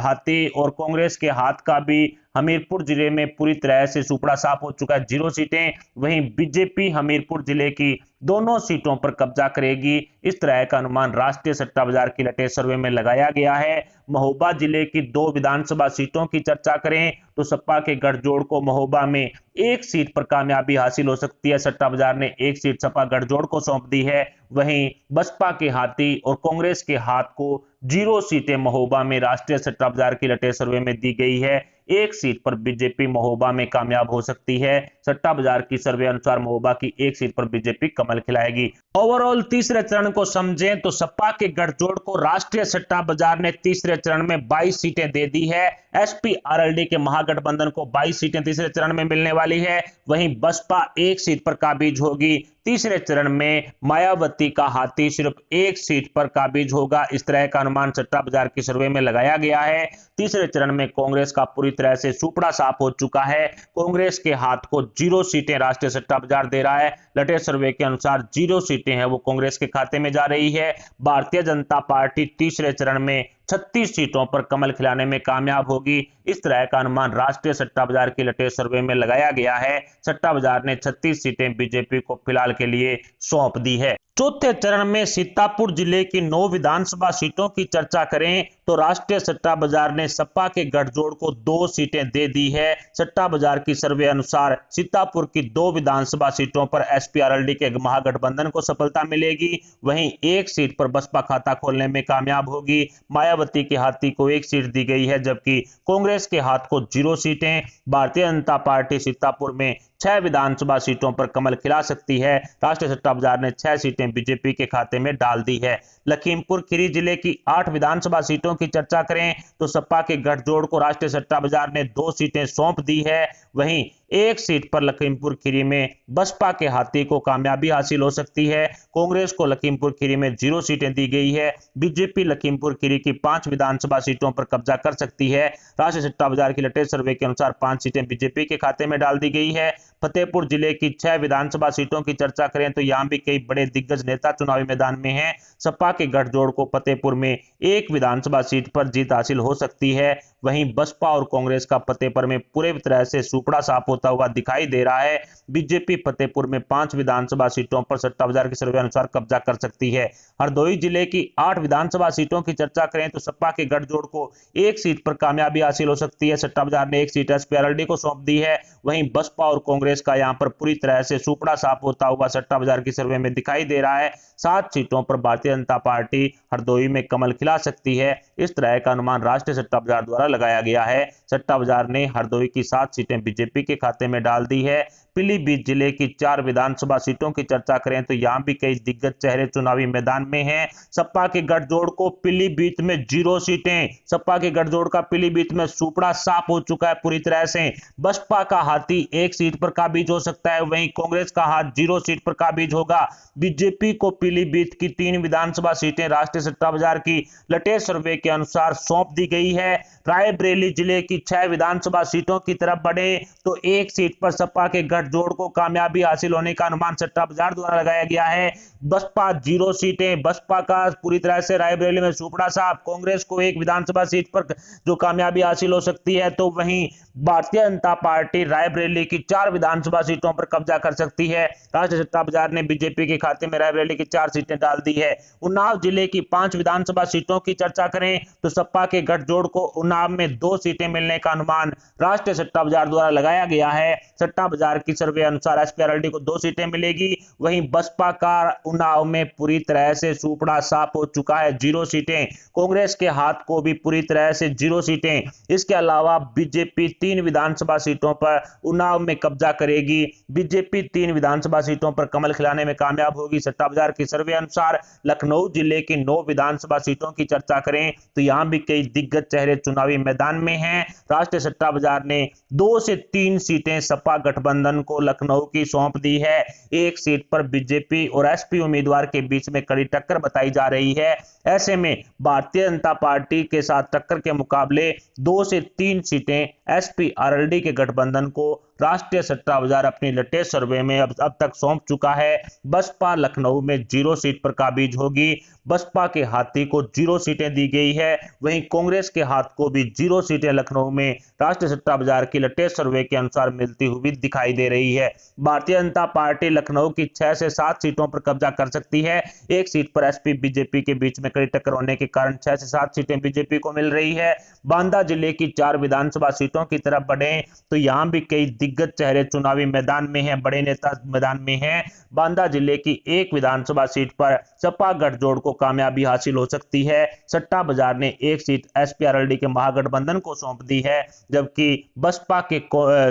हाथी और कांग्रेस के हाथ का भी हमीरपुर जिले में पूरी तरह से सुपड़ा साफ हो चुका है, 0 सीटें। वहीं बीजेपी हमीरपुर जिले की दोनों सीटों पर कब्जा करेगी, इस तरह का अनुमान राष्ट्रीय सट्टा बाजार की लेटेस्ट सर्वे में लगाया गया है। महोबा जिले की 2 विधानसभा सीटों की चर्चा करें तो सपा के गठजोड़ को महोबा में 1 सीट पर कामयाबी हासिल हो सकती है। सट्टा बाजार ने 1 सीट सपा गठजोड़ को सौंप दी है। वहीं बसपा के हाथी और कांग्रेस के हाथ को 0 सीटें महोबा में राष्ट्रीय सट्टा बाजार की लेटेस्ट सर्वे में दी गई है। 1 सीट पर बीजेपी महोबा में कामयाब हो सकती है। सट्टा बाजार की सर्वे अनुसार महोबा की 1 सीट पर बीजेपी कमल खिलाएगी। ओवरऑल तीसरे चरण को समझें तो सपा के गठजोड़ को राष्ट्रीय सट्टा बाजार ने तीसरे चरण में 22 सीटें दे दी है। एसपी-आरएलडी के महागठबंधन को 22 सीटें तीसरे चरण में मिलने वाली है। वहीं बसपा 1 सीट पर काबिज होगी। तीसरे चरण में मायावती का हाथी सिर्फ एक सीट पर काबिज होगा, इस तरह का अनुमान सट्टा बाजार की सर्वे में लगाया गया है। तीसरे चरण में कांग्रेस का पूरी तरह से सुपड़ा साफ हो चुका है। कांग्रेस के हाथ को 0 सीटें राष्ट्रीय सट्टा बाजार दे रहा है। लेटेस्ट सर्वे के अनुसार 0 सीटें हैं वो कांग्रेस के खाते में जा रही है। भारतीय जनता पार्टी तीसरे चरण में 36 सीटों पर कमल खिलाने में कामयाब होगी, इस तरह का अनुमान राष्ट्रीय सट्टा बाजार की लेटेस्ट सर्वे में लगाया गया है। सट्टा बाजार ने 36 सीटें बीजेपी को फिलहाल के लिए सौंप दी है। चौथे चरण में सीतापुर जिले की 9 विधानसभा सीटों की चर्चा करें तो राष्ट्रीय सट्टा बाजार ने सपा के गठजोड़ को 2 सीटें दे दी है। सट्टा बाजार की सर्वे अनुसार सीतापुर की 2 विधानसभा सीटों पर एसपी आरएलडी के महागठबंधन को सफलता मिलेगी, वहीं एक सीट पर बसपा खाता खोलने में कामयाब होगी। मायावती के हाथी को 1 सीट दी गई है, जबकि कांग्रेस के हाथ को 0 सीटें। भारतीय जनता पार्टी सीतापुर में 6 विधानसभा सीटों पर कमल खिला सकती है। राष्ट्रीय सट्टा बाजार ने 6 सीटें बीजेपी के खाते में डाल दी है। लखीमपुर खीरी जिले की 8 विधानसभा सीटों की चर्चा करें तो सपा के गठजोड़ को राष्ट्रीय सट्टा बाजार ने 2 सीटें सौंप दी है, वहीं एक सीट पर लखीमपुर खीरी में बसपा के हाथी को कामयाबी हासिल हो सकती है। कांग्रेस को लखीमपुर खीरी में 0 सीटें दी गई है। बीजेपी लखीमपुर खीरी की 5 विधानसभा सीटों पर कब्जा कर सकती है। राष्ट्रीय सट्टा बाजार की लेटेस्ट सर्वे के अनुसार 5 सीटें बीजेपी के खाते में डाल दी गई है। फतेहपुर जिले की 6 विधानसभा सीटों की चर्चा करें तो यहां भी कई बड़े दिग्गज नेता चुनावी मैदान में हैं। सपा के गठजोड़ को फतेहपुर में 1 विधानसभा सीट पर जीत हासिल हो सकती है, वहीं बसपा और कांग्रेस का फतेहपुर में पूरे तरह से सुपड़ा साफ होता हुआ दिखाई दे रहा है। बीजेपी फतेहपुर में 5 विधानसभा सीटों पर सट्टा बाजार के सर्वे अनुसार कब्जा कर सकती है। हरदोई जिले की 8 विधानसभा सीटों की चर्चा करें तो सपा के गठजोड़ को 1 सीट पर कामयाबी हासिल हो सकती है। सट्टा बाजार ने 1 सीट एसपी आरएलडी को सौंप दी है, वहीं बसपा और कांग्रेस का यहां पर पूरी तरह से सुपड़ा साफ होता हुआ सट्टा बाजार की सर्वे में दिखाई दे रहा है। 7 सीटों पर भारतीय जनता पार्टी हरदोई में कमल खिला सकती है, इस तरह का अनुमान राष्ट्रीय सट्टा बाजार द्वारा लगाया गया है। सट्टा बाजार ने हरदोई की 7 सीटें बीजेपी के खाते में डाल दी है। पीलीभीत जिले की 4 विधानसभा सीटों की चर्चा करें तो यहां भी कई दिग्गज चेहरे चुनावी मैदान में हैं। सपा के गठजोड़ को पीलीभीत में 0 सीटें, सपा के गठजोड़ का पीलीभीत में सुपड़ा साफ हो चुका है पूरी तरह से। बसपा का हाथी 1 सीट पर काबिज हो सकता है, वहीं कांग्रेस का हाथ 0 सीट पर काबिज होगा। बीजेपी को पीलीभीत की 3 विधानसभा सीटें राष्ट्रीय सट्टा बाजार की लेटेस्ट सर्वे के अनुसार सौंप दी गई है। रायबरेली जिले की 6 विधानसभा सीटों की तरफ बढ़े तो 1 सीट पर सपा के गठजोड़ को कामयाबी हासिल होने का अनुमान सट्टा बाजार द्वारा लगाया गया है। बसपा 0 सीटें, बसपा का पूरी तरह से रायबरेली में सुपड़ा साफ। कांग्रेस को 1 विधानसभा सीट पर जो कामयाबी हासिल हो सकती है, तो वहीं भारतीय जनता पार्टी रायबरेली की 4 विधानसभा सीटों पर कब्जा कर सकती है। राष्ट्रीय सट्टा बाजार ने बीजेपी के खाते में रायबरेली की 4 सीटें डाल दी है। उन्नाव जिले की 5 विधानसभा सीटों की चर्चा करें तो सपा के गठजोड़ को उन्नाव में 2 सीटें मिलने का अनुमान राष्ट्रीय सट्टा बाजार द्वारा लगाया गया है। सट्टा बाजार की सर्वे अनुसार एसपी आरएलडी को 2 सीटें मिलेगी, वहीं बसपा का उन्नाव में पूरी तरह से सुपड़ा साफ हो चुका है, 0 सीटें। कांग्रेस के हाथ को भी पूरी तरह से 0 सीटें। इसके अलावा बीजेपी 3 विधानसभा सीटों पर उन्नाव में कब्जा करेगी। बीजेपी 3 विधानसभा सीटों पर कमल खिलाने में कामयाब होगी। सट्टा बाजार की सर्वे अनुसार लखनऊ जिले की 9 विधानसभा सीटों की चर्चा करें तो यहां भी कई दिग्गज चेहरे चुनावी मैदान में हैं। राष्ट्रीय सट्टा बाजार ने 2 से 3 सीटें सपा गठबंधन को लखनऊ की सौंप दी है। 1 सीट पर बीजेपी और एसपी उम्मीदवार के बीच में कड़ी टक्कर बताई जा रही है। ऐसे में भारतीय जनता पार्टी के साथ टक्कर के मुकाबले 2 से 3 सीटें एसपी आरएलडी के गठबंधन को राष्ट्रीय सट्टा बाजार अपनी लेटेस्ट सर्वे में अब तक सौंप चुका है। बसपा लखनऊ में 0 सीट पर काबिज होगी। बसपा के हाथी को 0 सीटें दी गई है, वहीं कांग्रेस के हाथ को भी 0 सीटें लखनऊ में राष्ट्रीय सट्टा बाजार की लेटेस्ट सर्वे के अनुसार मिलती हुई दिखाई दे रही है। भारतीय जनता पार्टी लखनऊ की 6 से 7 सीटों पर कब्जा कर सकती है। 1 सीट पर एसपी बीजेपी के बीच में कड़ी टक्कर होने के कारण 6 से 7 सीटें बीजेपी को मिल रही है। बांदा जिले की 4 विधानसभा सीटों की तरफ बढ़े तो यहां भी कई दिग्गज चेहरे चुनावी मैदान में हैं, बड़े नेता मैदान में हैं। बांदा जिले की 1 विधानसभा सीट पर सपा गठजोड़ को कामयाबी हासिल हो सकती है। सट्टा बाजार ने 1 सीट एसपी आरएलडी के महागठबंधन को सौंप दी है, जबकि बसपा के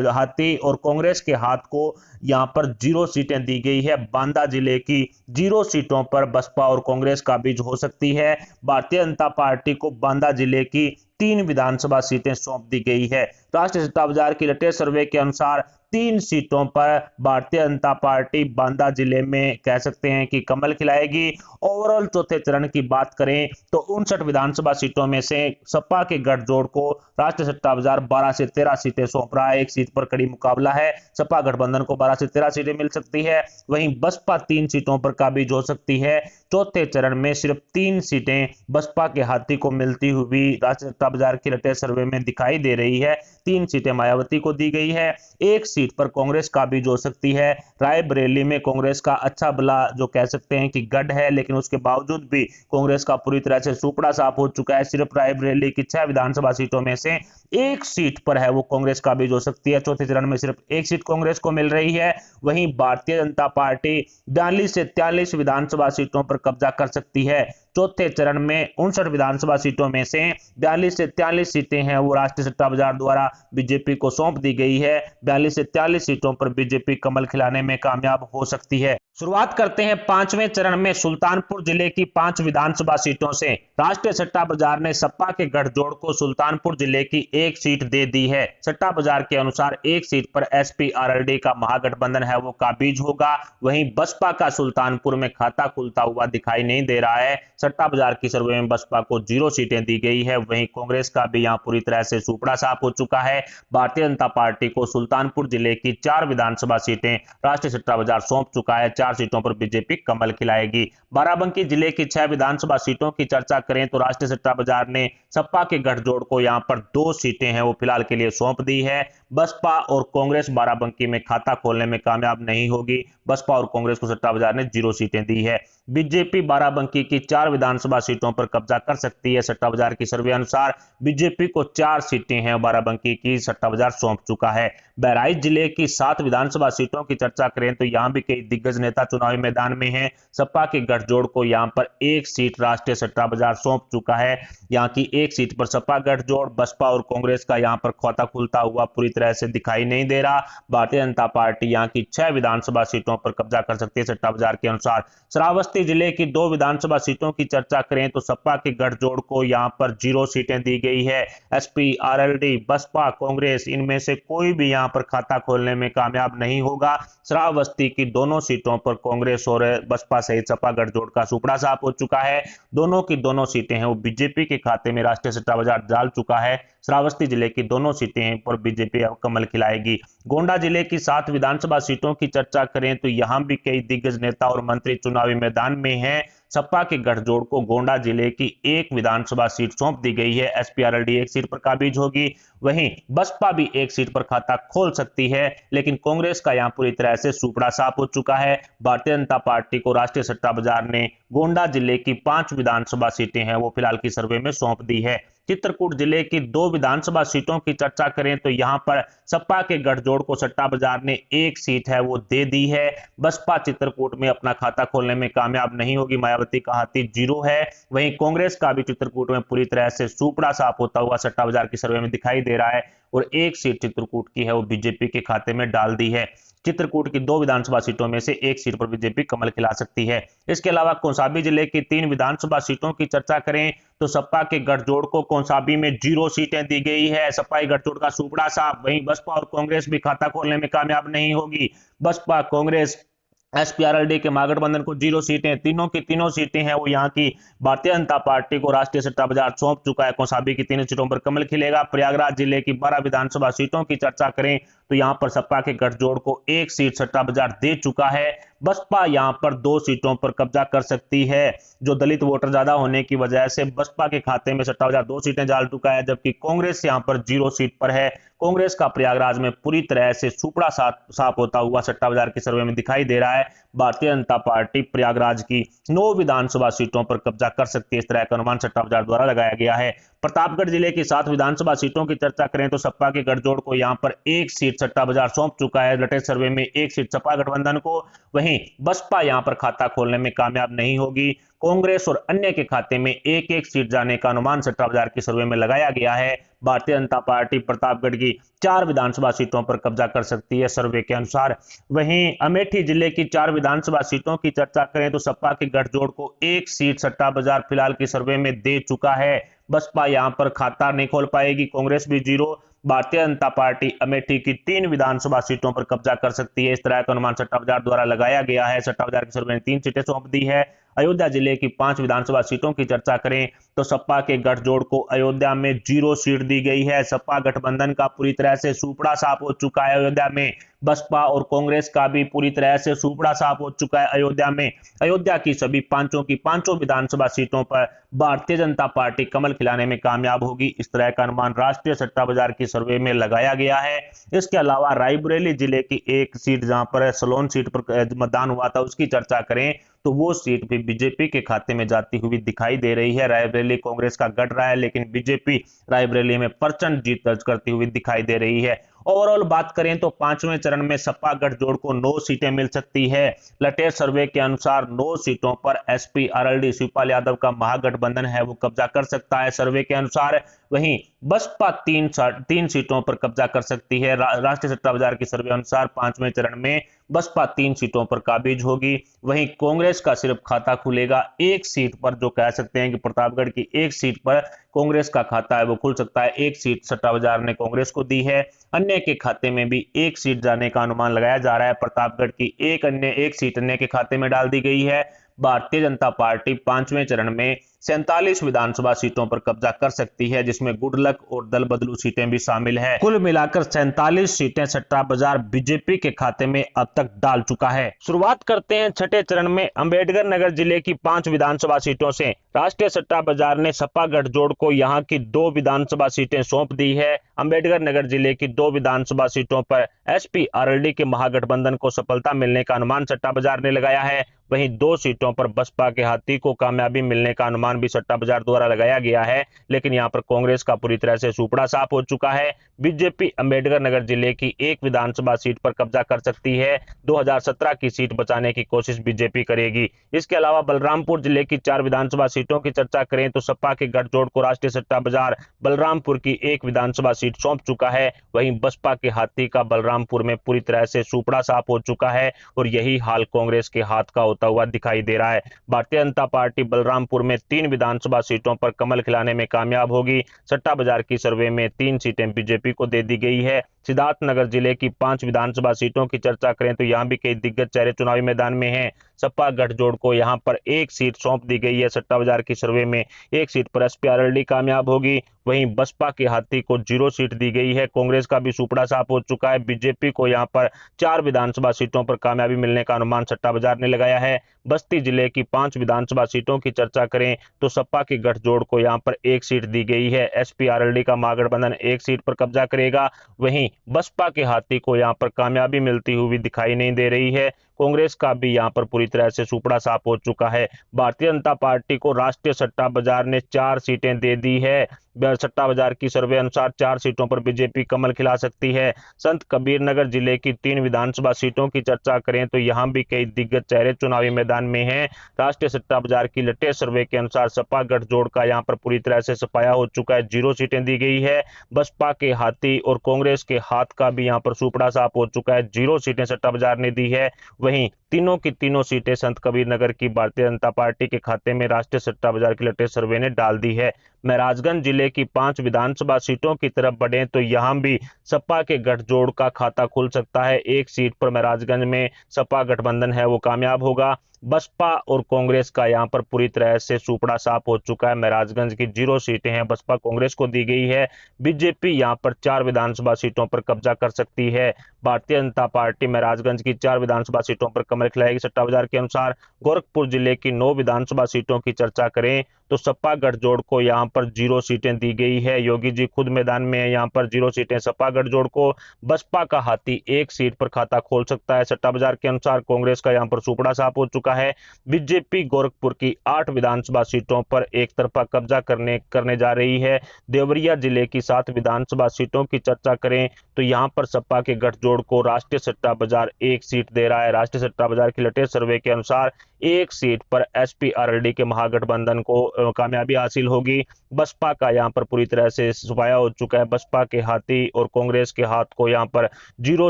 हाथी और कांग्रेस के हाथ को यहां पर 0 सीटें दी गई है। बांदा जिले की 0 सीटों पर बसपा और कांग्रेस काबिज हो सकती है। भारतीय जनता पार्टी को बांदा जिले की 3 विधानसभा सीटें सौंप दी गई है। राष्ट्रीय सट्टा बाजार की लेटेस्ट सर्वे के अनुसार 3 सीटों पर भारतीय जनता पार्टी बांदा जिले में कह सकते हैं कि कमल खिलाएगी। ओवरऑल चौथे चरण की बात करें तो 59 विधानसभा सीटों में से सपा के गठजोड़ को राष्ट्रीय सट्टा बाजार 12 से 13 सीटें सौंप रहा है। एक सीट पर कड़ी मुकाबला है, सपा गठबंधन को 12 से 13 सीटें मिल सकती है, वहीं बसपा 3 सीटों पर काबिज हो सकती है। चौथे चरण में सिर्फ 3 सीटें बसपा के हाथी को मिलती हुई राष्ट्रीय सट्टा बाजार की लेटेस्ट सर्वे में दिखाई दे रही है। 3 सीटें मायावती को दी गई है, एक सीट पर कांग्रेस काबिज हो सकती है। रायबरेली में कांग्रेस का अच्छा भला जो कह सकते हैं कि गढ़ है, लेकिन उसके बावजूद भी कांग्रेस का पूरी तरह से सुपड़ा साफ हो चुका है। सिर्फ रायबरेली की 6 विधानसभा सीटों में से एक सीट पर है वो कांग्रेस काबिज हो सकती है। चौथे चरण में सिर्फ एक सीट कांग्रेस को मिल रही है। वहीं भारतीय जनता पार्टी 42 से 43 विधानसभा सीटों पर कब्जा कर सकती है। चौथे चरण में 59 विधानसभा सीटों में से 42 से 43 सीटें हैं वो राष्ट्रीय सट्टा बाजार द्वारा बीजेपी को सौंप दी गई है। 42 से 43 सीटों पर बीजेपी कमल खिलाने में कामयाब हो सकती है। शुरुआत करते हैं 5वें चरण में सुल्तानपुर जिले की 5 विधानसभा सीटों से। राष्ट्रीय सट्टा बाजार ने सपा के गठजोड़ को सुल्तानपुर जिले की एक सीट दे दी है। सट्टा बाजार के अनुसार एक सीट पर एसपी आरएलडी का महागठबंधन है वो काबिज होगा। वहीं बसपा का सुल्तानपुर में खाता खुलता हुआ दिखाई नहीं दे रहा है। सट्टा बाजार की सर्वे में बसपा को 0 सीटें दी गई है। वहीं कांग्रेस का भी यहां पूरी तरह से सुपड़ा साफ हो चुका है। भारतीय जनता पार्टी को सुल्तानपुर जिले की 4 विधानसभा सीटें राष्ट्रीय सट्टा बाजार सौंप चुका है। 4 सीटों पर बीजेपी कमल खिलाएगी। बाराबंकी जिले की 6 विधानसभा सीटों की चर्चा करें तो राष्ट्रीय सट्टा बाजार ने सपा के गठजोड़ को यहां पर 2 सीटें हैं वो फिलहाल के लिए सौंप दी है। बसपा और कांग्रेस बाराबंकी में खाता खोलने में कामयाब नहीं होगी। बसपा और कांग्रेस को सट्टा बाजार ने 0 सीटें दी है। बीजेपी बाराबंकी की 4 विधानसभा सीटों पर कब्जा कर सकती है। सट्टा बाजार की सर्वे अनुसार बीजेपी को 4 सीटें हैं बाराबंकी की सट्टा बाजार सौंप चुका है। बहराइच जिले की 7 विधानसभा सीटों की चर्चा करें तो यहां भी कई दिग्गज नेता चुनावी मैदान में हैं। सपा के गठजोड़ को यहां पर एक सीट राष्ट्रीय सट्टा बाजार सौंप चुका है। यहां की एक सीट पर सपा गठजोड़, बसपा और कांग्रेस का यहां पर खाता खुलता हुआ पूरी तरह से दिखाई नहीं दे रहा। भारतीय जनता पार्टी यहां की 6 विधानसभा सीटों पर कब्जा कर सकती है सट्टा बाजार के अनुसार। श्रावस्ती जिले की 2 विधानसभा सीटों की चर्चा करें तो सपा के गठजोड़ को यहां पर 0 सीटें दी गई है। एसपी, आरएलडी, बसपा, कांग्रेस इनमें से कोई भी यहां पर खाता खोलने में कामयाब नहीं होगा। श्रावस्ती की दोनों सीटों पर कांग्रेस और बसपा सहित सपा गठजोड़ का सुपड़ा साफ हो चुका है। दोनों की दोनों सीटें हैं वो बीजेपी के खाते में राष्ट्रीय सट्टा बाजार डाल चुका है। श्रावस्ती जिले की दोनों सीटें पर बीजेपी अब कमल खिलाएगी। गोंडा जिले की 7 विधानसभा सीटों की चर्चा करें तो यहां भी कई दिग्गज नेता और मंत्री चुनावी मैदान में हैं। सपा के गठजोड़ को गोंडा जिले की 1 विधानसभा सीट सौंप दी गई है। एसपीआरएलडी 1 सीट पर काबिज होगी। वहीं बसपा भी 1 सीट पर खाता खोल सकती है, लेकिन कांग्रेस का यहां पूरी तरह से सुपड़ा साफ हो चुका है। भारतीय जनता पार्टी को राष्ट्रीय सट्टा बाजार ने गोंडा जिले की 5 विधानसभा सीटें हैं वो फिलहाल की सर्वे में सौंप दी है। चित्रकूट जिले की 2 विधानसभा सीटों की चर्चा करें तो यहां पर सपा के गठजोड़ को सट्टा बाजार ने 1 सीट है वो दे दी है। बसपा चित्रकूट में अपना खाता खोलने में कामयाब नहीं होगी। मायावती का हाथी 0 है। वहीं कांग्रेस का भी चित्रकूट में पूरी तरह से सुपड़ा साफ होता हुआ सट्टा बाजार की सर्वे में दिखाई दे रहा है और 1 सीट चित्रकूट की है वो बीजेपी के खाते में डाल दी है। चित्रकूट की 2 विधानसभा सीटों में से 1 सीट पर बीजेपी कमल खिला सकती है। इसके अलावा कौसाम्बी जिले की 3 विधानसभा सीटों की चर्चा करें तो सपा के गठजोड़ को कौसाम्बी में 0 सीटें दी गई है। सपाई गठजोड़ का सुपड़ा साफ। वहीं बसपा और कांग्रेस भी खाता खोलने में कामयाब नहीं होगी। बसपा, कांग्रेस, एसपीआरएलडी के महागठबंधन को 0 सीटें, तीनों की तीनों सीटें हैं वो यहाँ की भारतीय जनता पार्टी को राष्ट्रीय सट्टा बाजार सौंप चुका है। कौसाम्बी की 3 सीटों पर कमल खिलेगा। प्रयागराज जिले की 12 विधानसभा सीटों की चर्चा करें तो यहां पर सपा के गठजोड़ को 1 सीट सट्टा बाजार दे चुका है। बसपा यहां पर 2 सीटों पर कब्जा कर सकती है। जो दलित वोटर ज्यादा होने की वजह से बसपा के खाते में सट्टा बाजार 2 सीटें डाल चुका है, जबकि कांग्रेस यहां पर 0 सीट पर है। कांग्रेस का प्रयागराज में पूरी तरह से सुपड़ा साफ होता हुआ सट्टा बाजार की सर्वे में दिखाई दे रहा है। भारतीय जनता पार्टी प्रयागराज की 9 विधानसभा सीटों पर कब्जा कर सकती है, इस तरह का अनुमान सट्टा बाजार द्वारा लगाया गया है। प्रतापगढ़ जिले की 7 विधानसभा सीटों की चर्चा करें तो सपा के गठजोड़ को यहां पर 1 सीट सट्टा बाजार सौंप चुका है। लेटेस्ट सर्वे में 1 सीट सपा गठबंधन को। वहीं बसपा यहां पर खाता खोलने में कामयाब नहीं होगी। कांग्रेस और अन्य के खाते में 1-1 सीट जाने का अनुमान सट्टा बाजार की सर्वे में लगाया गया है। भारतीय जनता पार्टी प्रतापगढ़ की 4 विधानसभा सीटों पर कब्जा कर सकती है सर्वे के अनुसार। वहीं अमेठी जिले की 4 विधानसभा सीटों की चर्चा करें तो सपा के गठजोड़ को 1 सीट सट्टा बाजार फिलहाल की सर्वे में दे चुका है। बसपा यहां पर खाता नहीं खोल पाएगी, कांग्रेस भी जीरो। भारतीय जनता पार्टी अमेठी की 3 विधानसभा सीटों पर कब्जा कर सकती है, इस तरह का अनुमान सट्टा बाजार द्वारा लगाया गया है। सट्टा बाजार की सर्वे ने 3 सीटें सौंप दी है। अयोध्या जिले की 5 विधानसभा सीटों की चर्चा करें तो सपा के गठजोड़ को अयोध्या में 0 सीट दी गई है। सपा गठबंधन का पूरी तरह से सूपड़ा साफ हो चुका है अयोध्या में। बसपा और कांग्रेस का भी पूरी तरह से सूपड़ा साफ हो चुका है अयोध्या में। अयोध्या की सभी पांचों विधानसभा सीटों पर भारतीय जनता पार्टी कमल खिलाने में कामयाब होगी, इस तरह का अनुमान राष्ट्रीय सट्टा बाजार की सर्वे में लगाया गया है। इसके अलावा रायबरेली जिले की एक सीट जहां पर सलोन सीट पर मतदान हुआ था उसकी चर्चा करें तो वो सीट भी बीजेपी के खाते में जाती हुई दिखाई दे रही है। रायबरेली कांग्रेस का गढ़ रहा है, लेकिन बीजेपी रायबरेली में प्रचंड जीत दर्ज करती हुई दिखाई दे रही है। ओवरऑल बात करें तो 5वें चरण में सपा गठजोड़ को 9 सीटें मिल सकती है। लटेर सर्वे के अनुसार 9 सीटों पर एसपी आरएलडी शिवपाल यादव का महागठबंधन है वो कब्जा कर सकता है सर्वे के अनुसार। वहीं बसपा 3 सीटों पर कब्जा कर सकती है। राष्ट्रीय सट्टा बाजार की सर्वे अनुसार 5वें चरण में बसपा 3 सीटों पर काबिज होगी। वहीं कांग्रेस का सिर्फ खाता खुलेगा एक सीट पर, जो कह सकते हैं कि प्रतापगढ़ की एक सीट पर कांग्रेस का खाता है वो खुल सकता है। एक सीट सट्टा बाजार ने कांग्रेस को दी है, अन्य के खाते में भी एक सीट जाने का अनुमान लगाया जा रहा है। प्रतापगढ़ की एक सीट अन्य के खाते में डाल दी गई है। भारतीय जनता पार्टी 5वें चरण में 47 विधानसभा सीटों पर कब्जा कर सकती है, जिसमें गुडलक और दल बदलू सीटें भी शामिल है। कुल मिलाकर 47 सीटें सट्टा बाजार बीजेपी के खाते में अब तक डाल चुका है। शुरुआत करते हैं छठे चरण में अंबेडकर नगर जिले की 5 विधानसभा सीटों से। राष्ट्रीय सट्टा बाजार ने सपा गठजोड़ को यहां की 2 विधानसभा सीटें सौंप दी है। अंबेडकर नगर जिले की 2 विधानसभा सीटों पर एसपी आरएलडी के महागठबंधन को सफलता मिलने का अनुमान सट्टा बाजार ने लगाया है। वहीं 2 सीटों पर बसपा के हाथी को कामयाबी मिलने का अनुमान भी सट्टा बाजार द्वारा लगाया गया है, लेकिन यहां पर कांग्रेस का पूरी तरह से सूपड़ा साफ हो चुका है। बीजेपी अंबेडकर नगर जिले की 1 विधानसभा सीट पर कब्जा कर सकती है। 2017 की सीट बचाने की कोशिश बीजेपी करेगी। इसके अलावा बलरामपुर जिले की 4 विधानसभा सीटों की चर्चा करें तो सपा के गठजोड़ को राष्ट्रीय सट्टा बाजार बलरामपुर की 1 विधानसभा सीट सौंप चुका है। वहीं बसपा के हाथी का बलरामपुर में पूरी तरह से सूपड़ा साफ हो चुका है और यही हाल कांग्रेस के हाथ का होता हुआ दिखाई दे रहा है। भारतीय जनता पार्टी बलरामपुर में 3 विधानसभा सीटों पर कमल खिलाने में कामयाब होगी। सट्टा बाजार की सर्वे में 3 सीटें बीजेपी को दे दी गई है। सिद्धार्थनगर जिले की 5 विधानसभा सीटों की चर्चा करें तो यहां भी कई दिग्गज चेहरे चुनावी मैदान में हैं। सपा गठजोड़ को यहां पर 1 सीट सौंप दी गई है। सट्टा बाजार की सर्वे में 1 सीट पर एसपी आरएलडी कामयाब होगी। वहीं बसपा के हाथी को 0 सीट दी गई है। कांग्रेस का भी सूपड़ा साफ हो चुका है। बीजेपी को यहां पर 4 विधानसभा सीटों पर कामयाबी मिलने का अनुमान सट्टा बाजार ने लगाया है। बस्ती जिले की 5 विधानसभा सीटों की चर्चा करें तो सपा के गठजोड़ को यहां पर 1 सीट दी गई है। एसपी आरएलडी का महागठबंधन 1 सीट पर कब्जा करेगा। वहीं बसपा के हाथी को यहां पर कामयाबी मिलती हुई दिखाई नहीं दे रही है। कांग्रेस का भी यहां पर पूरी तरह से सूपड़ा साफ हो चुका है। भारतीय जनता पार्टी को राष्ट्रीय सट्टा बाजार ने 4 सीटें दे दी है। सट्टा बाजार की सर्वे अनुसार 4 सीटों पर बीजेपी कमल खिला सकती है। संत कबीर नगर जिले की 3 विधानसभा सीटों की चर्चा करें तो यहां भी कई दिग्गज चेहरे चुनावी मैदान में हैं। राष्ट्रीय सट्टा बाजार की लेटेस्ट सर्वे के अनुसार सपा गठजोड़ का यहां पर पूरी तरह से सफाया हो चुका है। 0 सीटें दी गई है। बसपा के हाथी और कांग्रेस के हाथ का भी यहां पर सूपड़ा साफ हो चुका है। 0 सीटें सट्टा बाजार ने दी है। वहीं तीनों की तीनों सीटें संत कबीर नगर की भारतीय जनता पार्टी के खाते में राष्ट्रीय सट्टा बाजार की लेटेस्ट सर्वे ने डाल दी है। महराजगंज जिले की 5 विधानसभा सीटों की तरफ बढ़े तो यहां भी सपा के गठजोड़ का खाता खुल सकता है। 1 सीट पर महराजगंज में सपा गठबंधन है वो कामयाब होगा। बसपा और कांग्रेस का यहां पर पूरी तरह से सूपड़ा साफ हो चुका है। महराजगंज की 0 सीटें हैं बसपा कांग्रेस को दी गई है। बीजेपी यहां पर 4 विधानसभा सीटों पर कब्जा कर सकती है। भारतीय जनता पार्टी महराजगंज की 4 विधानसभा सीटों पर कमल खिलाएगी। सट्टा बाजार के अनुसार गोरखपुर जिले की 9 विधानसभा सीटों की चर्चा करें तो सपा गठजोड़ को यहां पर 0 सीटें दी गई है। योगी जी खुद मैदान में है। यहां पर 0 सीटें सपा गठजोड़ को। बसपा का हाथी 1 सीट पर खाता खोल सकता है। सट्टा बाजार के अनुसार कांग्रेस का यहां पर सूपड़ा साफ हो चुका है। बीजेपी गोरखपुर की 8 विधानसभा सीटों पर एक तरफा कब्जा करने जा रही है। देवरिया जिले की 7 विधानसभा सीटों की चर्चा करें तो यहां पर सपा के गठजोड़ को राष्ट्रीय सट्टा बाजार 1 सीट दे रहा है। राष्ट्रीय सट्टा बाजार की लेटेस्ट सर्वे के अनुसार 1 सीट पर एसपी आरएलडी के महागठबंधन को कामयाबी हासिल होगी। बसपा का यहाँ पर पूरी तरह से सफाया हो चुका है। बसपा के हाथी और कांग्रेस के हाथ को यहाँ पर 0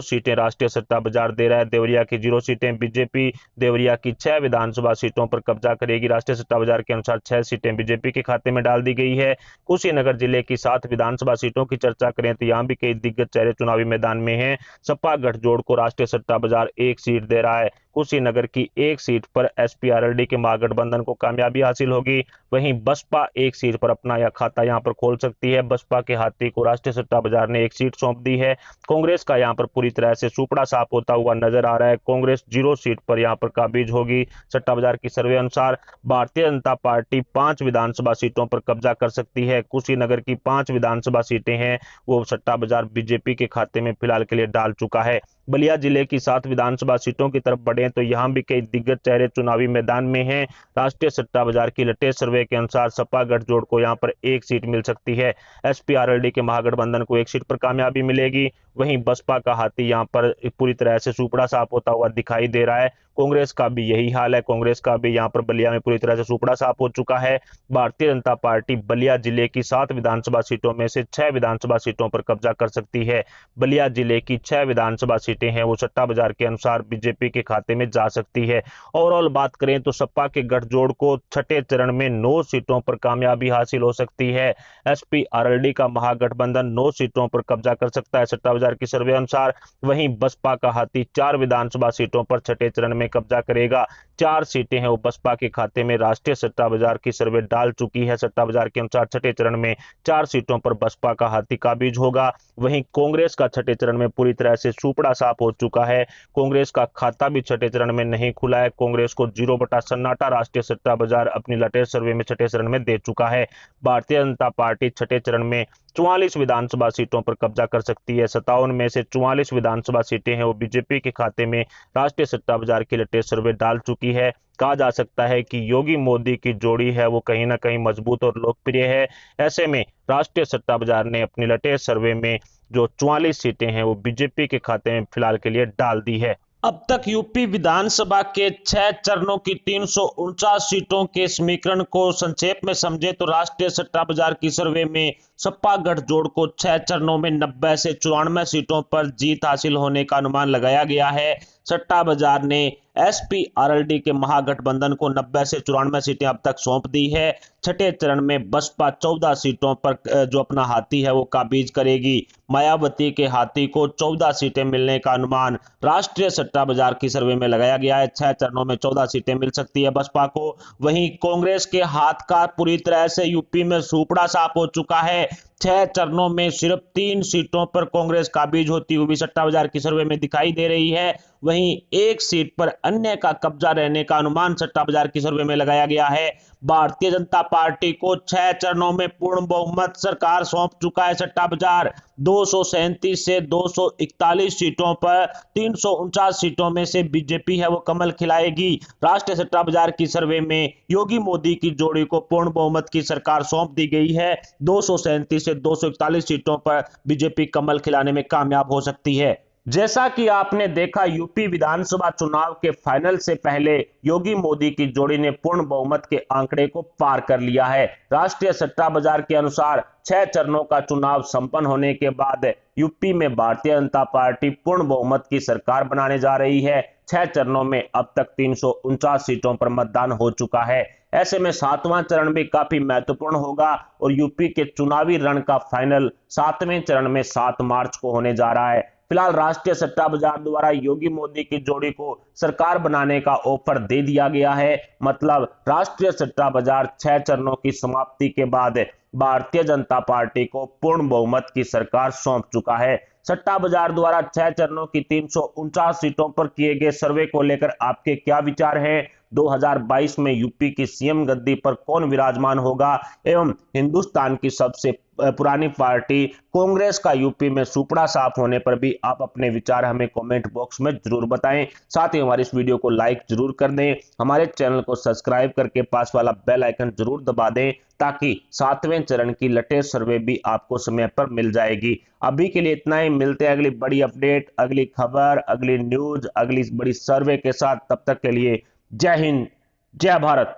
सीटें राष्ट्रीय सट्टा बाजार दे रहा है। देवरिया की 0 सीटें, बीजेपी देवरिया की 6 विधानसभा सीटों पर कब्जा करेगी। राष्ट्रीय सट्टा बाजार के अनुसार 6 सीटें बीजेपी के खाते में डाल दी गई है। कुशीनगर जिले की 7 विधानसभा सीटों की चर्चा करें तो यहाँ भी कई दिग्गज चेहरे चुनावी मैदान में हैं। सपा गठजोड़ को राष्ट्रीय सट्टा बाजार 1 सीट दे रहा है। कुशीनगर की 1 सीट पर एसपी आरएलडी के महागठबंधन को कामयाबी हासिल होगी। वहीं बसपा 1 सीट पर अपना यह खाता यहां पर खोल सकती है। बसपा के हाथी को राष्ट्रीय सट्टा बाजार ने 1 सीट सौंप दी है। कांग्रेस का यहां पर पूरी तरह से सुपड़ा साफ होता हुआ नजर आ रहा है। कांग्रेस 0 सीट पर यहां पर काबिज होगी। सट्टा बाजार की सर्वे अनुसार भारतीय जनता पार्टी 5 विधानसभा सीटों पर कब्जा कर सकती है। कुशीनगर की 5 विधानसभा सीटें हैं वो सट्टा बाजार बीजेपी के खाते में फिलहाल के लिए डाल चुका है। बलिया जिले की 7 विधानसभा सीटों की तरफ बढ़े तो यहां भी कई दिग्गज चेहरे चुनावी मैदान में हैं। राष्ट्रीय सट्टा बाजार की लेटेस्ट सर्वे के अनुसार सपा गठजोड़ को यहां पर 1 सीट मिल सकती है। एसपी आरएलडी के महागठबंधन को 1 सीट पर कामयाबी मिलेगी। वहीं बसपा का हाथी यहां पर पूरी तरह से सुपड़ा साफ होता हुआ दिखाई दे रहा है। कांग्रेस का भी यही हाल है। कांग्रेस का भी यहां पर बलिया में पूरी तरह से सुपड़ा साफ हो चुका है। भारतीय जनता पार्टी बलिया जिले की 7 विधानसभा सीटों में से 6 विधानसभा सीटों पर कब्जा कर सकती है। बलिया जिले की 6 विधानसभा सीटें हैं वो सट्टा बाजार के अनुसार बीजेपी के खाते में जा सकती है। ओवरऑल बात करें तो सपा के गठजोड़ को छठे चरण में 9 सीटों पर कामयाबी हासिल हो सकती है। एसपी आरएलडी का महागठबंधन 9 सीटों पर कब्जा कर सकता है सट्टा बाजार की सर्वे अनुसार। वहीं बसपा का हाथी 4 विधानसभा सीटों पर छठे चरण में कब्जा करेगा। 4 सीटें हैं वो बसपा के खाते में राष्ट्रीय सट्टा बाजार की सर्वे डाल चुकी है। सट्टा बाजार के अनुसार छठे चरण में 4 सीटों पर बसपा का हाथी काबिज होगा। वहीं कांग्रेस का छठे चरण में पूरी तरह से सुपड़ा साफ हो चुका है। कांग्रेस का खाता भी छठे चरण में नहीं खुला है। कांग्रेस को 0 बटा सन्नाटा राष्ट्रीय सट्टा बाजार अपनी लेटेस्ट सर्वे में छठे चरण में दे चुका है। भारतीय जनता पार्टी छठे चरण में 44 विधानसभा सीटों पर कब्जा कर सकती है। 57 में से 44 विधानसभा सीटें हैं वो बीजेपी के खाते में राष्ट्रीय सट्टा बाजार की लेटेस्ट सर्वे डाल चुकी है। कहा जा सकता है कि योगी मोदी की जोड़ी है वो कहीं ना कहीं मजबूत और लोकप्रिय है। ऐसे में राष्ट्रीय सट्टा बाजार ने अपनी लेटेस्ट सर्वे में जो 44 सीटें हैं वो बीजेपी के खाते में फिलहाल के लिए डाल दी है। अब तक यूपी विधानसभा के 6 चरणों की 349 सीटों के समीकरण को संक्षेप में समझे तो राष्ट्रीय सट्टा बाजार की सर्वे में सपा गठजोड़ को 6 चरणों में 90 से 94 सीटों पर जीत हासिल होने का अनुमान लगाया गया है। सट्टा बाजार ने एसपी आरएलडी के महागठबंधन को 90 से 94 सीटें अब तक सौंप दी है। छठे चरण में बसपा 14 सीटों पर जो अपना हाथी है वो काबिज करेगी। मायावती के हाथी को 14 सीटें मिलने का अनुमान राष्ट्रीय सट्टा बाजार की सर्वे में लगाया गया है। 6 चरणों में 14 सीटें मिल सकती है बसपा को। वहीं कांग्रेस के हाथ का पूरी तरह से यूपी में सुपड़ा साफ हो चुका है। 6 चरणों में सिर्फ 3 सीटों पर कांग्रेस काबिज होती हुई सट्टा बाजार की सर्वे में दिखाई दे रही है। वहीं 1 सीट पर अन्य का कब्जा रहने का अनुमान सट्टा बाजार की सर्वे में लगाया गया है। भारतीय जनता पार्टी को 6 चरणों में पूर्ण बहुमत सरकार सौंप चुका है सट्टा बाजार। 237 से 241 सीटों पर 349 सीटों में से बीजेपी है वो कमल खिलाएगी। राष्ट्रीय सट्टा बाजार की सर्वे में योगी मोदी की जोड़ी को पूर्ण बहुमत की सरकार सौंप दी गई है। 237 से 241 सीटों पर बीजेपी कमल खिलाने में कामयाब हो सकती है। जैसा कि आपने देखा यूपी विधानसभा चुनाव के फाइनल से पहले योगी मोदी की जोड़ी ने पूर्ण बहुमत के आंकड़े को पार कर लिया है। राष्ट्रीय सट्टा बाजार के अनुसार 6 चरणों का चुनाव संपन्न होने के बाद यूपी में भारतीय जनता पार्टी पूर्ण बहुमत की सरकार बनाने जा रही है। 6 चरणों में अब तक 349 सीटों पर मतदान हो चुका है। ऐसे में 7वां चरण भी काफी महत्वपूर्ण होगा और यूपी के चुनावी रण का फाइनल 7वें चरण में 7 मार्च को होने जा रहा है। फिलहाल राष्ट्रीय सट्टा बाजार द्वारा योगी मोदी की जोड़ी को सरकार बनाने का ऑफर दे दिया गया है। मतलब राष्ट्रीय सट्टा बाजार 6 चरणों की समाप्ति के बाद भारतीय जनता पार्टी को पूर्ण बहुमत की सरकार सौंप चुका है। सट्टा बाजार द्वारा 6 चरणों की 349 सीटों पर किए गए सर्वे को लेकर आपके क्या विचार हैं? 2022 में यूपी की सीएम गद्दी पर कौन विराजमान होगा एवं हिंदुस्तान की सबसे पुरानी पार्टी कांग्रेस का यूपी में सुपड़ा साफ होने पर भी आप अपने विचार हमें कमेंट बॉक्स में जरूर बताएं। साथ ही हमारे इस वीडियो को लाइक जरूर कर दें। हमारे चैनल को सब्सक्राइब करके पास वाला बेल आइकन जरूर दबा दें ताकि 7वें चरण की लेटेस्ट सर्वे भी आपको समय पर मिल जाएगी। अभी के लिए इतना ही। मिलते हैं अगली बड़ी अपडेट, अगली खबर, अगली न्यूज, अगली बड़ी सर्वे के साथ। तब तक के लिए जय हिंद, जय भारत।